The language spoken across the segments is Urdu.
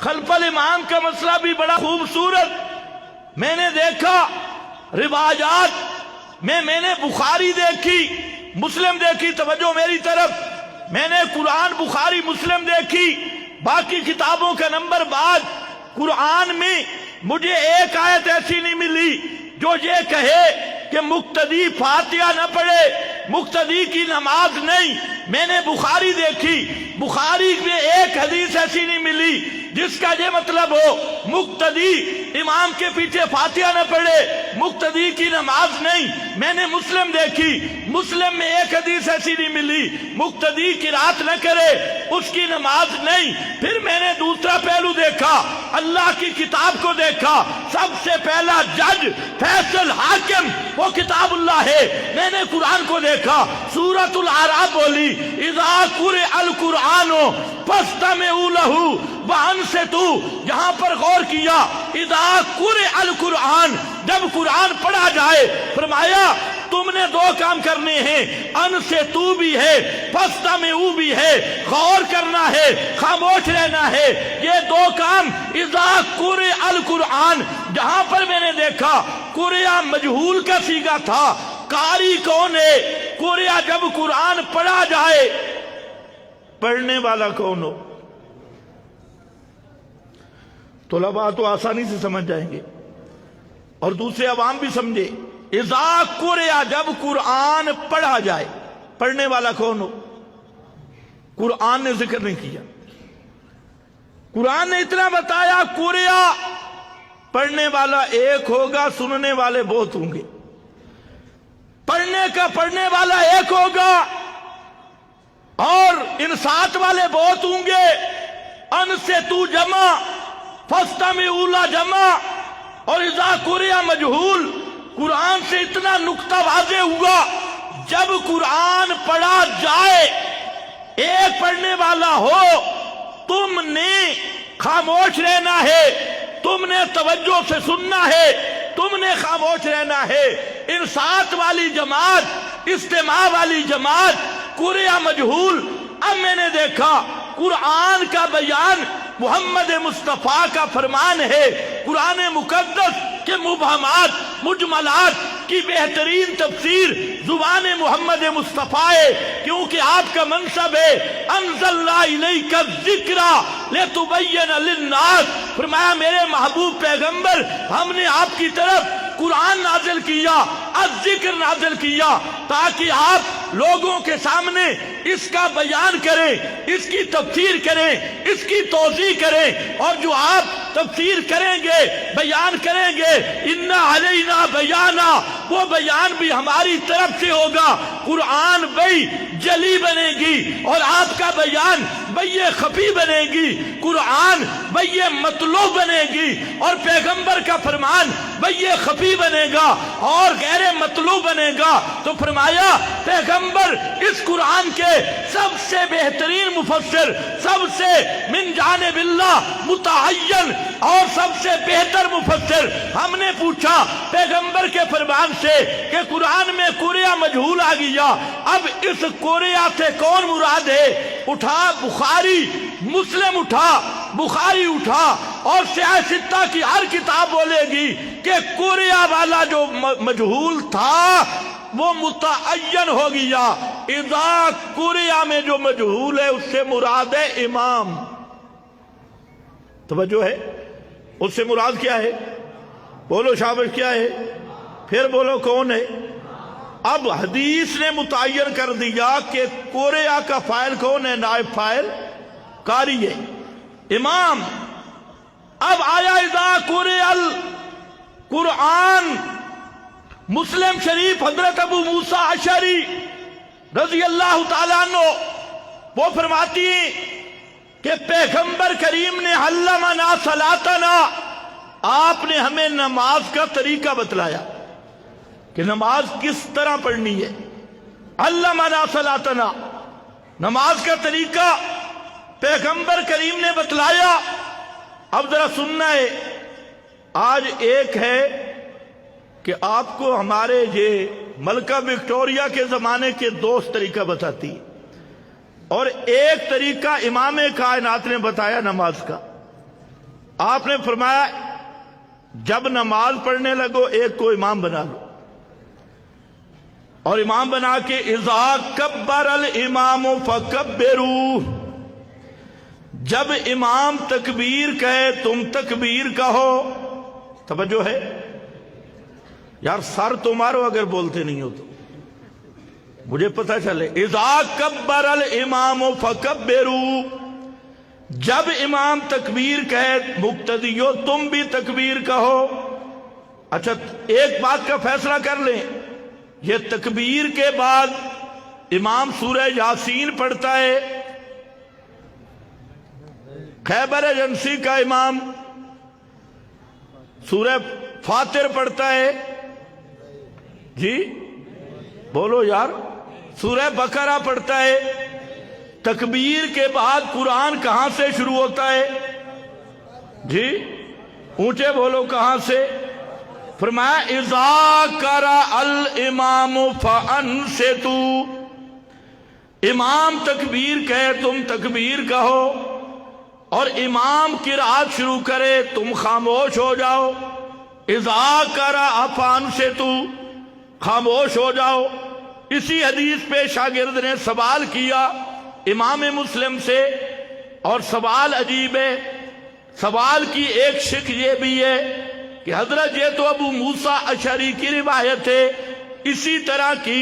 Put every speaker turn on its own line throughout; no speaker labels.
خلف الامام کا مسئلہ بھی بڑا خوبصورت میں نے دیکھا روایات میں نے بخاری دیکھی، مسلم دیکھی، توجہ میری طرف، میں نے قرآن بخاری مسلم دیکھی، باقی کتابوں کا نمبر بعد قرآن میں مجھے ایک آیت ایسی نہیں ملی جو یہ کہے کہ مقتدی فاتحہ نہ پڑھے، مقتدی کی نماز نہیں۔ میں نے بخاری دیکھی، بخاری میں ایک حدیث ایسی نہیں ملی جس کا یہ مطلب ہو مقتدی امام کے پیچھے فاتحہ نہ پڑھے، مقتدی کی نماز نہیں۔ میں نے مسلم دیکھی، مسلم میں ایک حدیث ایسی نہیں ملی مقتدی قرات نہ کرے اس کی نماز نہیں۔ پھر میں نے دوسرا پہلو دیکھا، اللہ کی کتاب کو دیکھا، سب سے پہلا جج فیصل حاکم وہ کتاب اللہ ہے۔ میں نے قرآن کو دیکھا، سورۃ الاعراف بولی اذا قرئ القرآن فاستمعوا لہ وانصتوا، یہاں پر غور کیا، اذا قرئ القرآن، جب قرآن پڑھا جائے، فرمایا تم نے دو کام کرنے ہیں، انصتوا بھی ہے، فاستمعوا بھی ہے، غور کرنا ہے، خاموش رہنا ہے، یہ دو کام اذا قرئ القرآن۔ جہاں پر میں نے دیکھا قرئ مجہول کا صیغہ تھا، قاری کون ہے؟ قرئ جب قرآن پڑھا جائے، پڑھنے والا کون ہو؟ طلباء تو آسانی سے سمجھ جائیں گے اور دوسرے عوام بھی سمجھے۔ اذا قرئ جب قرآن پڑھا جائے، پڑھنے والا کون ہو؟ قرآن نے ذکر نہیں کیا، قرآن نے اتنا بتایا قرئ، پڑھنے والا ایک ہوگا، سننے والے بہت ہوں گے۔ پڑھنے والا ایک ہوگا اور انصات والے بہت ہوں گے۔ انصتوا جمع، فاستمعوا جمع، اور اذا قرئ مجہول۔ قرآن سے اتنا نقطہ واضح ہوا، جب قرآن پڑھا جائے ایک پڑھنے والا ہو، تم نے خاموش رہنا ہے، تم نے توجہ سے سننا ہے، تم نے خاموش رہنا ہے۔ انصات والی جماعت، استماع والی جماعت، قرئ مجہول۔ اب میں نے دیکھا قرآن کا بیان محمد مصطفیٰ کا فرمان ہے، قرآن مقدس کے مبہمات، مجملات کی بہترین تفسیر زبان محمد مصطفیٰ ہے، کیونکہ آپ کا منصب ہے انزلنا الیک الذکر لتبین للناس۔ فرمایا میرے محبوب پیغمبر، ہم نے آپ کی طرف قرآن نازل کیا، الذکر نازل کیا، تاکہ آپ لوگوں کے سامنے اس کا بیان کریں، اس کی تفسیر کریں، اس کی توضیح کریں، اور جو آپ تفسیر کریں گے، بیان کریں گے، اِنَّ عَلَيْنَا بیانا، وہ بیان بھی ہماری طرف سے ہوگا۔ قرآن بئی جلی بنے گی اور آپ کا بیان بئی خفی بنے گی، قرآن بئی مطلوب بنے گی اور پیغمبر کا فرمان بئی خفی بنے گا اور غیر مطلوب بنے گا۔ تو فرمایا پیغمبر اس قرآن کے سب سے بہترین مفسر، سب سے من جانب اللہ متعین اور سب سے بہتر مفسر۔ ہم نے پوچھا پیغمبر کے فرمان سے کہ قرآن میں قرئ مجہول آ گیا، اب اس قرئ سے کون مراد ہے؟ اٹھا بخاری، مسلم اٹھا، بخاری اٹھا، اور سیاہ ستہ کی ہر کتاب بولے گی کہ قرئ والا جو مجہول تھا وہ متعین ہو گیا۔ اذا قرئ میں جو مجہول ہے اس سے مراد ہے امام۔ توجہ ہے؟ اس سے مراد کیا ہے؟ بولو شابش، کیا ہے؟ پھر بولو کون ہے؟ اب حدیث نے متعین کر دیا کہ قرئ کا فاعل کون ہے؟ نائب فاعل قاری ہے، امام۔ اب آیا اذا قرئ القرآن، مسلم شریف حضرت ابو موسیٰ اشعری رضی اللہ تعالیٰ عنہ وہ فرماتی ہیں کہ پیغمبر کریم نے علمنا صلاتنا، آپ نے ہمیں نماز کا طریقہ بتلایا کہ نماز کس طرح پڑھنی ہے۔ علمنا صلاتنا، نماز کا طریقہ پیغمبر کریم نے بتلایا۔ اب ذرا سننا ہے، آج ایک ہے کہ آپ کو ہمارے یہ ملکہ وکٹوریہ کے زمانے کے دوست طریقہ بتاتی ہے، اور ایک طریقہ امام کائنات نے بتایا نماز کا۔ آپ نے فرمایا جب نماز پڑھنے لگو ایک کو امام بنا لو، اور امام بنا کے اذا کبر الامام فکبروا، جب امام تکبیر کہے تم تکبیر کہو۔ توجہ ہے یار، سر تو مارو اگر بولتے نہیں ہو تو مجھے پتہ چلے۔ اذا کبر الامام فکبروا، جب امام تکبیر کہے مقتدیو تم بھی تکبیر کہو۔ اچھا ایک بات کا فیصلہ کر لیں، یہ تکبیر کے بعد امام سورہ یاسین پڑھتا ہے، خیبر ایجنسی کا امام سورہ فاتر پڑھتا ہے، جی بولو یار، سورہ بقرہ پڑھتا ہے۔ تکبیر کے بعد قرآن کہاں سے شروع ہوتا ہے؟ جی اونچے بولو کہاں سے؟ فرمایا اذا قرأ الامام فانصتوا، امام تکبیر کہے تم تکبیر کہو، اور امام قرأت شروع کرے تم خاموش ہو جاؤ۔ اذا قرأ فانصتوا، خاموش ہو جاؤ۔ اسی حدیث پہ شاگرد نے سوال کیا امام مسلم سے، اور سوال عجیب ہے۔ سوال کی ایک شک یہ بھی ہے کہ حضرت یہ تو ابو موسیٰ اشعری کی روایت ہے، اسی طرح کی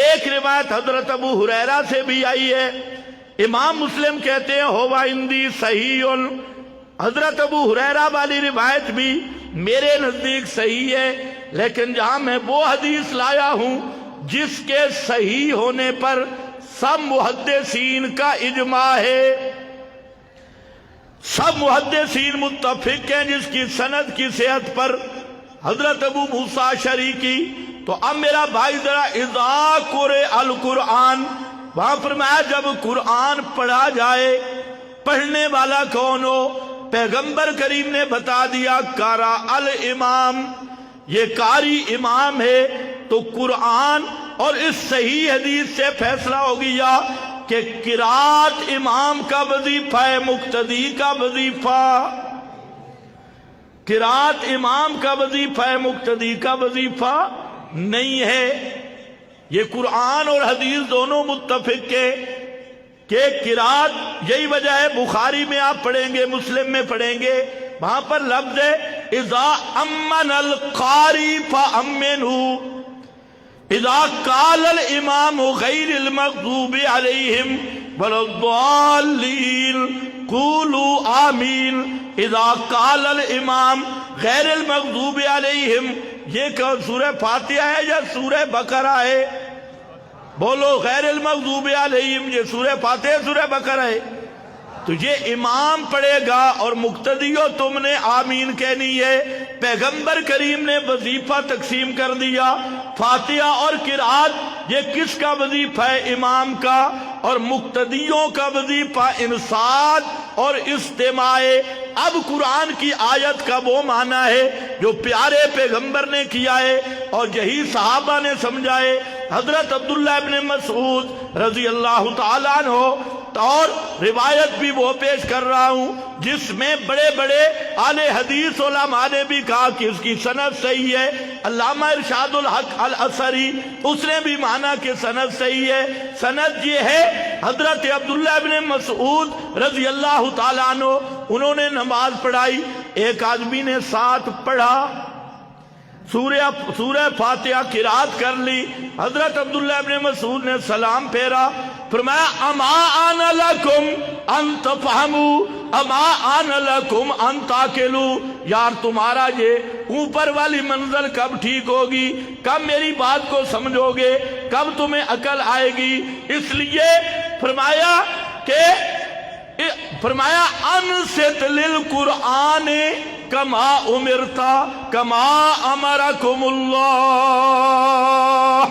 ایک روایت حضرت ابو ہریرہ سے بھی آئی ہے۔ امام مسلم کہتے ہیں ہوا عندی صحیح، حضرت ابو ہریرہ والی روایت بھی میرے نزدیک صحیح ہے، لیکن جہاں میں وہ حدیث لایا ہوں جس کے صحیح ہونے پر سب محدثین کا اجماع ہے، سب محدثین متفق ہیں جس کی سند کی صحت پر، حضرت ابو موسیٰ اشعری کی۔ تو اب میرا بھائی ذرا اذا قرئ القرآن، وہاں فرمایا جب قرآن پڑھا جائے، پڑھنے والا کون ہو؟ پیغمبر کریم نے بتا دیا قرأ الامام، یہ قاری امام ہے۔ تو قرآن اور اس صحیح حدیث سے فیصلہ ہو گیا کہ قرات امام کا وظیفہ ہے، مقتدی کا وظیفہ، قرات امام کا وظیفہ ہے، مقتدی کا وظیفہ نہیں ہے۔ یہ قرآن اور حدیث دونوں متفق ہے کہ قرات، یہی وجہ ہے بخاری میں آپ پڑھیں گے، مسلم میں پڑھیں گے، وہاں پر لفظ ہے اذا امن القاری فامنوا، اذا قال الامام غیر المغضوب علیہم ولا الضالین قولوا آمین۔ اذا قال الامام غیر المغضوب علیہم، یہ سورہ فاتحہ ہے یا سورہ بقرہ ہے؟ بولو غیر المغضوب علیہم، یہ سورہ فاتحہ سورہ بقرہ ہے؟ تو یہ امام پڑھے گا اور مقتدیو تم نے آمین کہنی ہے۔ پیغمبر کریم نے وظیفہ تقسیم کر دیا، فاتحہ اور قرات یہ کس کا وظیفہ ہے؟ امام کا، اور مقتدیوں کا وظیفہ انصات اور استماع۔ اب قرآن کی آیت کا وہ معنی ہے جو پیارے پیغمبر نے کیا ہے اور یہی صحابہ نے سمجھائے۔ حضرت عبداللہ ابن مسعود رضی اللہ تعالیٰ عنہ، اور روایت بھی وہ پیش کر رہا ہوں جس میں بڑے بڑے اہل حدیث علماء نے بھی کہا کہ اس کی سند صحیح ہے۔ علامہ ارشاد الحق الازہری اس نے بھی مانا کہ سند صحیح ہے۔ سند یہ ہے حضرت عبداللہ ابن مسعود رضی اللہ تعالیٰ عنہ، انہوں نے نماز پڑھائی، ایک آدمی نے ساتھ پڑھا، سورہ فاتحہ قرات کر لی، حضرت عبداللہ ابن مسعود نے سلام پھیرا، فرمایا اما آن لکم ان تفہموا اما آن لکم ان تاکلوا، یار تمہارا یہ اوپر والی منزل کب ٹھیک ہوگی، کب میری بات کو سمجھو گے، کب تمہیں عقل آئے گی؟ اس لیے فرمایا انصت للقرآن کما امرتا کما امرکم اللہ،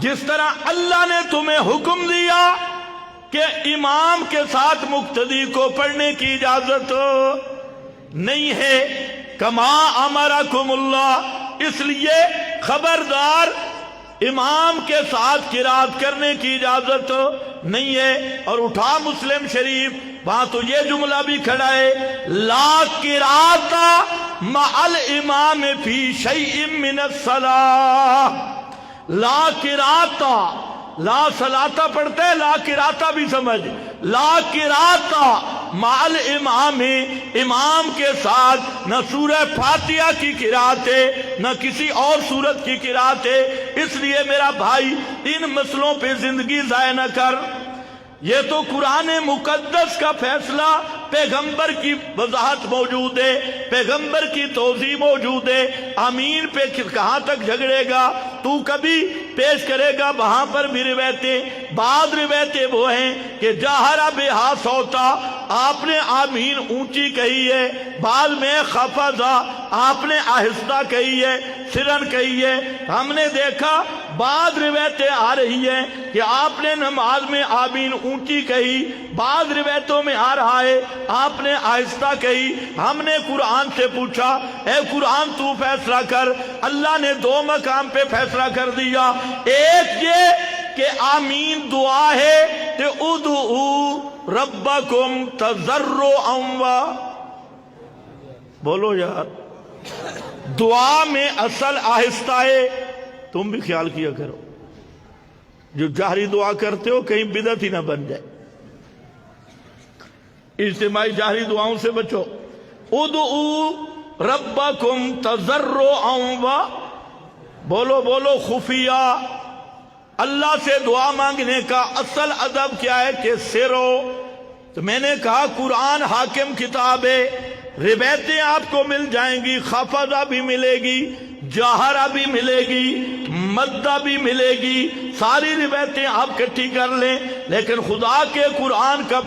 جس طرح اللہ نے تمہیں حکم دیا کہ امام کے ساتھ مقتدی کو پڑھنے کی اجازت نہیں ہے، کما امرکم اللہ، اس لیے خبردار امام کے ساتھ قرات کرنے کی اجازت نہیں ہے۔ اور اٹھا مسلم شریف، وہاں تو یہ جملہ بھی کھڑا ہے، لا قرات مع الامام فی شیء من الصلاۃ۔ لا قراتا، لا صلاتا پڑھتے ہیں، لا قراتا بھی سمجھ، لا قراتا مع الامام، امام کے ساتھ نہ سورہ فاتحہ کی قرات ہے نہ کسی اور سورت کی قرات ہے۔ اس لیے میرا بھائی ان مسئلوں پہ زندگی ضائع نہ کر۔ یہ تو قرآن مقدس کا فیصلہ، پیغمبر کی وضاحت موجود ہے، پیغمبر کی توضیح موجود ہے۔ آمین پہ کہاں تک جھگڑے گا تو؟ کبھی پیش کرے گا وہاں پر بھی روایتیں، بعض روایتیں وہ ہیں کہ جاہرہ بہا صوتا، آپ نے آمین اونچی کہی ہے، بعض میں خفضا، آپ نے آہستہ کہی ہے، سرن کہی ہے۔ ہم نے دیکھا بعض روایتیں آ رہی ہیں کہ آپ نے نماز میں آمین اونچی کہی، بعض روایتوں میں آ رہا ہے آپ نے آہستہ کہی۔ ہم نے قرآن سے پوچھا، اے قرآن تو فیصلہ کر۔ اللہ نے دو مقام پہ فیصلہ کر دیا، ایک یہ کہ آمین دعا ہے کہ ادعو ربکم تضرعا و، بولو یار، دعا میں اصل آہستہ ہے۔ تم بھی خیال کیا کرو، جو جہری دعا کرتے ہو کہیں بدعت ہی نہ بن جائے۔ اجتماعی جہری دعاؤں سے بچو۔ ادعو ربکم تضرعا و، بولو بولو، خفیہ۔ اللہ سے دعا مانگنے کا اصل ادب کیا ہے کہ سرو۔ تو میں نے کہا قرآن حاکم کتاب ہے، روایتیں آپ کو مل جائیں گی، خفضہ بھی ملے گی، جاہرہ بھی ملے گی، مدہ بھی ملے گی، ساری روایتیں آپ کٹھی کر لیں، لیکن خدا کے قرآن کا